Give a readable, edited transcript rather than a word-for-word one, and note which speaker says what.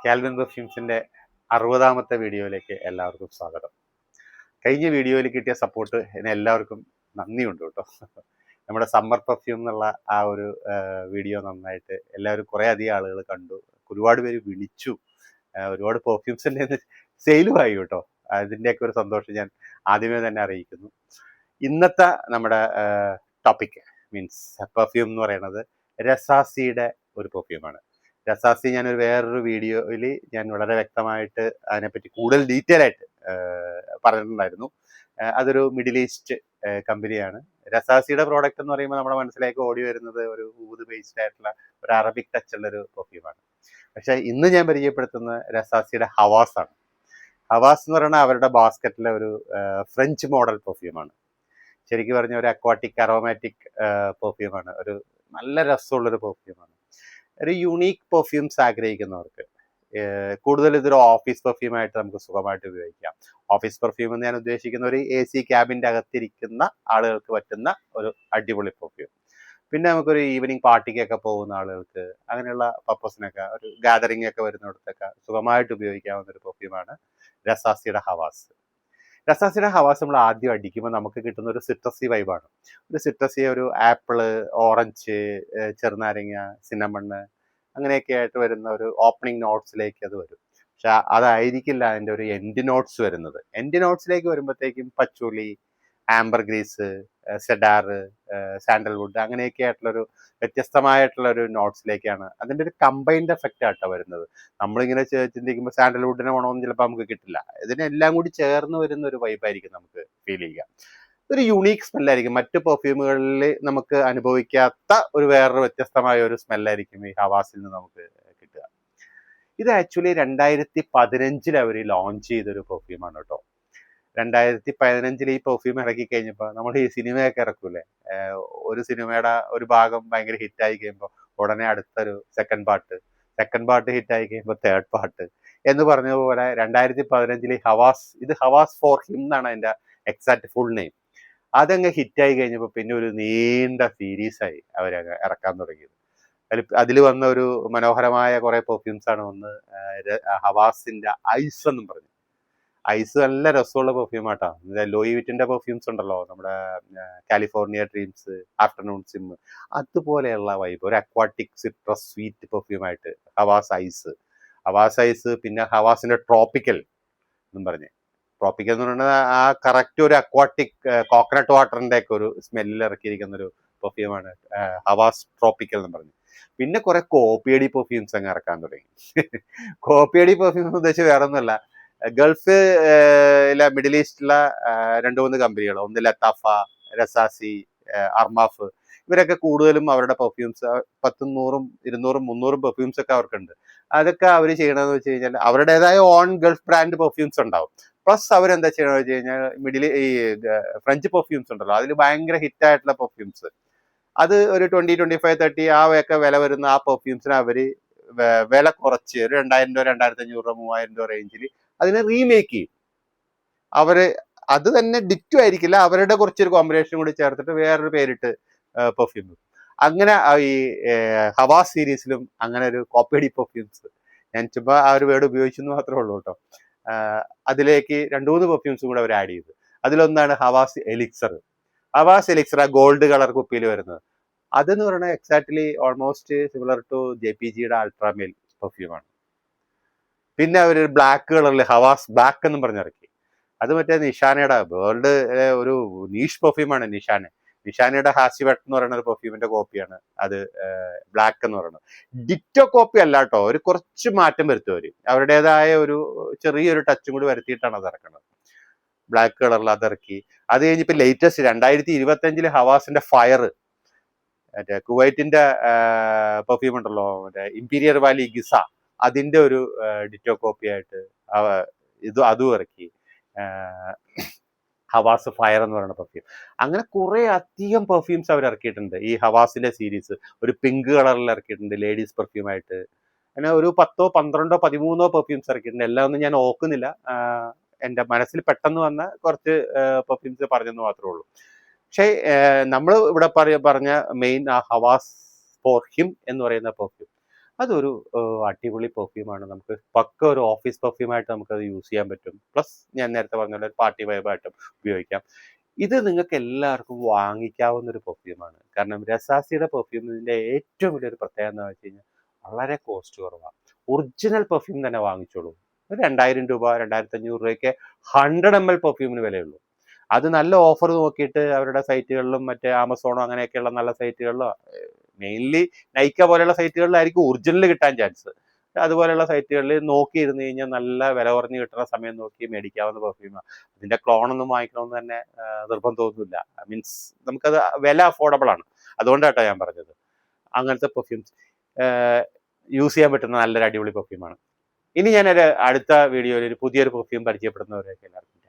Speaker 1: Calvin പെർഫ്യൂംസിന്റെ 60ാമത്തെ വീഡിയോയിലേക്ക് എല്ലാവർക്കും സ്വാഗതം. കഴിഞ്ഞ വീഡിയോയിൽ കിട്ടിയ സപ്പോർട്ട് എല്ലാവർക്കും നന്ദിയുണ്ട് കേട്ടോ. നമ്മുടെ സമ്മർ പെർഫ്യൂം എന്നുള്ള ആ ഒരു വീഡിയോ നന്നായിട്ട് എല്ലാവരും കുറേ അധികം ആളുകൾ കണ്ടു, ഒരുപാട് പേര് വിളിച്ചു, ഒരുപാട് പെർഫ്യൂംസിൻ്റെ സെയിലുമായി കേട്ടോ. അതിൻ്റെയൊക്കെ ഒരു സന്തോഷം ഞാൻ ആദ്യമേ തന്നെ അറിയിക്കുന്നു. ഇന്നത്തെ നമ്മുടെ ടോപ്പിക് മീൻസ് പെർഫ്യൂം എന്ന് പറയുന്നത് രസാസിയുടെ ഒരു പെർഫ്യൂമാണ്. രസാസി ഞാനൊരു വേറൊരു വീഡിയോയിൽ ഞാൻ വളരെ വ്യക്തമായിട്ട് അതിനെപ്പറ്റി കൂടുതൽ ഡീറ്റെയിൽ ആയിട്ട് പറഞ്ഞിട്ടുണ്ടായിരുന്നു. അതൊരു മിഡിൽ ഈസ്റ്റ് കമ്പനിയാണ്. രസാസിയുടെ പ്രോഡക്റ്റ് എന്ന് പറയുമ്പോൾ നമ്മുടെ മനസ്സിലേക്ക് ഓടി വരുന്നത് ഒരു ഊത് ബേസ്ഡ് ആയിട്ടുള്ള ഒരു അറബിക് ടച്ച് ഉള്ള ഒരു പെർഫ്യൂമാണ്. പക്ഷേ ഇന്ന് ഞാൻ പരിചയപ്പെടുത്തുന്ന രസാസിയുടെ ഹവാസ് ആണ്. ഹവാസ് എന്ന് പറയുന്നത് അവരുടെ ബാസ്ക്കറ്റിലെ ഒരു ഫ്രഞ്ച് മോഡൽ പെർഫ്യൂമാണ്. ശരിക്കും പറഞ്ഞ ഒരു അക്വാട്ടിക് അറോമാറ്റിക് പെർഫ്യൂമാണ്. ഒരു നല്ല രസമുള്ളൊരു പെർഫ്യൂമാണ്. ഒരു യുണീക്ക് പെർഫ്യൂംസ് ആഗ്രഹിക്കുന്നവർക്ക് കൂടുതൽ ഇതൊരു ഓഫീസ് പെർഫ്യൂമായിട്ട് നമുക്ക് സുഖമായിട്ട് ഉപയോഗിക്കാം. ഓഫീസ് പെർഫ്യൂം എന്ന് ഞാൻ ഉദ്ദേശിക്കുന്ന ഒരു AC ക്യാബിൻ്റെ അകത്തിരിക്കുന്ന ആളുകൾക്ക് പറ്റുന്ന ഒരു അടിപൊളി പെർഫ്യൂം. പിന്നെ നമുക്കൊരു ഈവനിങ് പാർട്ടിക്കൊക്കെ പോകുന്ന ആളുകൾക്ക് അങ്ങനെയുള്ള പർപ്പസിനൊക്കെ ഒരു ഗാദറിംഗ് ഒക്കെ വരുന്നിടത്തൊക്കെ സുഖമായിട്ട് ഉപയോഗിക്കാവുന്ന ഒരു പെർഫ്യൂമാണ് രസാസിയുടെ ഹവാസ്. രസാസിയുടെ ഹവാസ് നമ്മൾ ആദ്യം അടിക്കുമ്പോൾ നമുക്ക് കിട്ടുന്ന ഒരു സിട്രസി വൈബാണ്. ഒരു സിട്രസി, ഒരു ആപ്പിള്, ഓറഞ്ച്, ചെറുനാരങ്ങ, സിനമണ്ണ് അങ്ങനെയൊക്കെ ആയിട്ട് വരുന്ന ഒരു ഓപ്പണിംഗ് നോട്ട്സിലേക്ക് അത് വരും. പക്ഷെ അതായിരിക്കില്ല അതിൻ്റെ ഒരു എൻഡ് നോട്ട്സ് വരുന്നത്. എൻഡ് നോട്ട്സിലേക്ക് വരുമ്പോഴത്തേക്കും പച്ചോലി, ആംബർ ഗ്രീസ്, സെഡാർ, സാൻഡൽവുഡ് അങ്ങനെയൊക്കെ ആയിട്ടുള്ളൊരു വ്യത്യസ്തമായിട്ടുള്ളൊരു നോട്ട്സിലേക്കാണ് അതിൻ്റെ ഒരു കമ്പൈൻഡ് എഫക്റ്റ് ആയിട്ടാണ് വരുന്നത്. നമ്മളിങ്ങനെ ചിന്തിക്കുമ്പോൾ സാൻഡൽവുഡിനെ വേണമെന്ന് ചിലപ്പോൾ നമുക്ക് കിട്ടില്ല. ഇതിനെല്ലാം കൂടി ചേർന്ന് വരുന്ന ഒരു വൈബായിരിക്കും നമുക്ക് ഫീൽ ചെയ്യുക. ഒരു യുണീക്ക് സ്മെല്ലായിരിക്കും. മറ്റ് പെർഫ്യൂമുകളിൽ നമുക്ക് അനുഭവിക്കാത്ത ഒരു വേറൊരു വ്യത്യസ്തമായ ഒരു സ്മെല്ലായിരിക്കും ഈ ഹവാസിൽ നിന്ന് നമുക്ക് കിട്ടുക. ഇത് ആക്ച്വലി 2015 അവർ ലോഞ്ച് ചെയ്തൊരു പെർഫ്യൂമാണ് കേട്ടോ. 2015 ഈ പെർഫ്യൂം ഇറക്കി കഴിഞ്ഞപ്പോൾ നമ്മൾ ഈ സിനിമയൊക്കെ ഇറക്കൂലേ, ഒരു സിനിമയുടെ ഒരു ഭാഗം ഭയങ്കര ഹിറ്റായി കഴിയുമ്പോൾ ഉടനെ അടുത്തൊരു സെക്കൻഡ് പാർട്ട് ഹിറ്റായി കഴിയുമ്പോൾ തേർഡ് പാർട്ട് എന്ന് പറഞ്ഞതുപോലെ 2015 ഹവാസ്, ഇത് ഹവാസ് ഫോർ ഹിം എന്നാണ് അതിൻ്റെ എക്സാക്ട് ഫുൾ നെയിം. അതങ്ങ് ഹിറ്റായി കഴിഞ്ഞപ്പോൾ പിന്നെ ഒരു നീണ്ട സീരീസായി അവരങ്ങ് ഇറക്കാൻ തുടങ്ങിയത്. അതിൽ വന്ന ഒരു മനോഹരമായ കുറേ പെർഫ്യൂംസ് ആണ്. ഒന്ന് ഹവാസിൻ്റെ ഐസ് എന്നും പറഞ്ഞു. ഐസ് നല്ല രസമുള്ള പെർഫ്യൂം ആട്ടാ. ലോയി വിറ്റിന്റെ പെർഫ്യൂംസ് ഉണ്ടല്ലോ, നമ്മുടെ കാലിഫോർണിയ ഡ്രീംസ്, ആഫ്റ്റർനൂൺ സിം, അതുപോലെയുള്ള വൈബ്, ഒരു അക്വാട്ടിക് സിട്രസ് സ്വീറ്റ് പെർഫ്യൂമായിട്ട് ഹവാസ് ഐസ്. പിന്നെ ഹവാസിന്റെ ട്രോപ്പിക്കൽ എന്നും പറഞ്ഞ്, ട്രോപ്പിക്കൽ എന്ന് പറയുന്നത് ആ കറക്റ്റ് ഒരു അക്വാട്ടിക് കോക്കനട്ട് വാട്ടറിന്റെ ഒക്കെ ഒരു സ്മെല്ലിൽ ഇറക്കിയിരിക്കുന്ന ഒരു പെർഫ്യൂമാണ് ഹവാസ് ട്രോപ്പിക്കൽ എന്ന് പറഞ്ഞു. പിന്നെ കുറെ കോപ്പിയടി പെർഫ്യൂംസ് അങ്ങ് ഇറക്കാൻ തുടങ്ങി. കോപ്പിയടി പെർഫ്യൂം എന്ന് ഉദ്ദേശിച്ച് വേറെ ഒന്നുമല്ല, ഗൾഫ് മിഡിൽ ഈസ്റ്റിലെ 2-3 കമ്പനികൾ, ഒന്ന് ലത്താഫ, രസാസി, അർമാഫ്, ഇവരൊക്കെ കൂടുതലും അവരുടെ പെർഫ്യൂംസ് 10, 100, 200, 300 പെർഫ്യൂംസ് ഒക്കെ അവർക്കുണ്ട്. അതൊക്കെ അവർ ചെയ്യണമെന്ന് വെച്ച് കഴിഞ്ഞാൽ അവരുടേതായ ഓൺ ഗൾഫ് ബ്രാൻഡ് പെർഫ്യൂംസ് ഉണ്ടാവും. പ്ലസ് അവരെന്താ ചെയ്യണമെന്ന് വെച്ച് കഴിഞ്ഞാൽ ഈ ഫ്രഞ്ച് പെർഫ്യൂംസ് ഉണ്ടല്ലോ, അതിൽ ഭയങ്കര ഹിറ്റായിട്ടുള്ള പെർഫ്യൂംസ്, അത് ഒരു 20, 25, 30 ആ ഒക്കെ വില വരുന്ന ആ പെർഫ്യൂംസിന് അവർ വില കുറച്ച് ഒരു 2000 രൂപ, 2500 രൂപ, 3000 രൂപ റേഞ്ചിൽ അതിനെ റീമേക്ക് ചെയ്യും. അവര് അത് തന്നെ ഡിറ്റു ആയിരിക്കില്ല, അവരുടെ കുറച്ചൊരു കോമ്പിനേഷൻ കൂടി ചേർത്തിട്ട് വേറൊരു പേരിട്ട് പെർഫ്യൂം. അങ്ങനെ ഈ ഹവാസ് സീരീസിലും അങ്ങനെ ഒരു കോപ്പിയടി പെർഫ്യൂംസ്, ഞാൻ ചുമ്മാ ആ ഒരു വേർഡ് ഉപയോഗിച്ചെന്ന് മാത്രമേ ഉള്ളൂ കേട്ടോ. അതിലേക്ക് 2-3 പെർഫ്യൂംസും കൂടെ അവർ ആഡ് ചെയ്തു. അതിലൊന്നാണ് ഹവാസ് എലിക്സർ. ആ ഗോൾഡ് കളർ കുപ്പിയിൽ വരുന്നത്, അതെന്ന് പറയുന്നത് എക്സാക്ട്ലി ഓൾമോസ്റ്റ് സിമിലർ ടു JPGയുടെ അൾട്രാമെയിൽ പെർഫ്യൂമാണ്. പിന്നെ അവർ ബ്ലാക്ക് കളറിൽ ഹവാസ് ബ്ലാക്ക് എന്നും പറഞ്ഞിറക്കി. അത് മറ്റേ നിഷാനയുടെ വേൾഡ് ഒരു നീഷ് പെർഫ്യൂമാണ്. നിഷാനയുടെ ഹാസിവെട്ട് എന്ന് പറയുന്ന ഒരു പെർഫ്യൂമിന്റെ കോപ്പിയാണ് അത്, ബ്ലാക്ക് എന്ന് പറയുന്നത്. ഡിറ്റോ കോപ്പി അല്ല കേട്ടോ, ഒരു കുറച്ച് മാറ്റം വരുത്തുവർ, അവരുടേതായ ഒരു ചെറിയൊരു ടച്ചും കൂടി വരുത്തിയിട്ടാണ് അത് ഇറക്കുന്നത്. ബ്ലാക്ക് കളറിൽ അതിറക്കി. അത് കഴിഞ്ഞിപ്പോൾ ലേറ്റസ്റ്റ് 2025 ഹവാസിന്റെ ഫയർ, മറ്റേ കുവൈറ്റിന്റെ പെർഫ്യൂം ഉണ്ടല്ലോ, മറ്റേ ഇമ്പീരിയർ വാലി ഗിസ, അതിന്റെ ഒരു ഡിറ്റോ കോപ്പി ആയിട്ട് അതും ഇറക്കി, ഹവാസ് ഫയർ എന്ന് പറയുന്ന പെർഫ്യൂം. അങ്ങനെ കുറെ അധികം പെർഫ്യൂംസ് അവർ ഇറക്കിയിട്ടുണ്ട് ഈ ഹവാസിന്റെ സീരീസ്. ഒരു പിങ്ക് കളറിൽ ഇറക്കിയിട്ടുണ്ട് ലേഡീസ് പെർഫ്യൂം ആയിട്ട്. അങ്ങനെ ഒരു 10, 12, 13 പെർഫ്യൂംസ് ഇറക്കിയിട്ടുണ്ട്. എല്ലാം ഒന്നും ഞാൻ ഓർക്കുന്നില്ല, എൻ്റെ മനസ്സിൽ പെട്ടെന്ന് വന്ന കുറച്ച് പെർഫ്യൂംസ് പറഞ്ഞെന്ന് മാത്രമേ ഉള്ളൂ. പക്ഷേ നമ്മൾ ഇവിടെ പറഞ്ഞ മെയിൻ ആ ഹവാസ് ഫോർ ഹിം എന്ന് പറയുന്ന പെർഫ്യൂം, അതൊരു അടിപൊളി പെർഫ്യൂമാണ്. നമുക്ക് പക്ക ഒരു ഓഫീസ് പെർഫ്യൂമായിട്ട് നമുക്കത് യൂസ് ചെയ്യാൻ പറ്റും. പ്ലസ് ഞാൻ നേരത്തെ പറഞ്ഞ പോലെ ഒരു പാർട്ടി വൈബായിട്ടും ഉപയോഗിക്കാം. ഇത് നിങ്ങൾക്ക് എല്ലാവർക്കും വാങ്ങിക്കാവുന്ന ഒരു പെർഫ്യൂമാണ്. കാരണം രസാസിയുടെ പെർഫ്യൂമിന്റെ ഏറ്റവും വലിയൊരു പ്രത്യേകത എന്താണെന്ന് വെച്ച് കഴിഞ്ഞാൽ വളരെ കോസ്റ്റ് കുറവാണ്. ഒറിജിനൽ പെർഫ്യൂം തന്നെ വാങ്ങിച്ചോളൂ. ഒരു 2000 രൂപ 2500 രൂപയ്ക്ക് 100 ml പെർഫ്യൂമിന് വിലയുള്ളൂ. അത് നല്ല ഓഫർ നോക്കിയിട്ട് അവരുടെ സൈറ്റുകളിലും മറ്റേ ആമസോണോ അങ്ങനെയൊക്കെയുള്ള നല്ല സൈറ്റുകളിലോ മെയിൻലി നൈക്ക പോലെയുള്ള സൈറ്റുകളിലായിരിക്കും ഒറിജിനൽ കിട്ടാൻ ചാൻസ്. അതുപോലെയുള്ള സൈറ്റുകളിൽ നോക്കിയിരുന്നു കഴിഞ്ഞാൽ നല്ല വില കുറഞ്ഞ് കിട്ടുന്ന സമയം നോക്കി മേടിക്കാവുന്ന പെർഫ്യൂമാണ്. ഇതിന്റെ ക്ലോണൊന്നും വാങ്ങിക്കണമെന്ന് തന്നെ നിർബന്ധമൊന്നുമില്ല. മീൻസ് നമുക്കത് വില അഫോർഡബിൾ ആണ്. അതുകൊണ്ടാട്ടോ ഞാൻ പറഞ്ഞത്. അങ്ങനത്തെ പെർഫ്യൂംസ് യൂസ് ചെയ്യാൻ പറ്റുന്ന നല്ലൊരു അടിപൊളി പെർഫ്യൂമാണ്. ഇനി ഞാനൊരു അടുത്ത വീഡിയോയിൽ ഒരു പുതിയൊരു പെർഫ്യൂം പരിചയപ്പെടുന്നവരൊക്കെ എല്ലാവർക്കും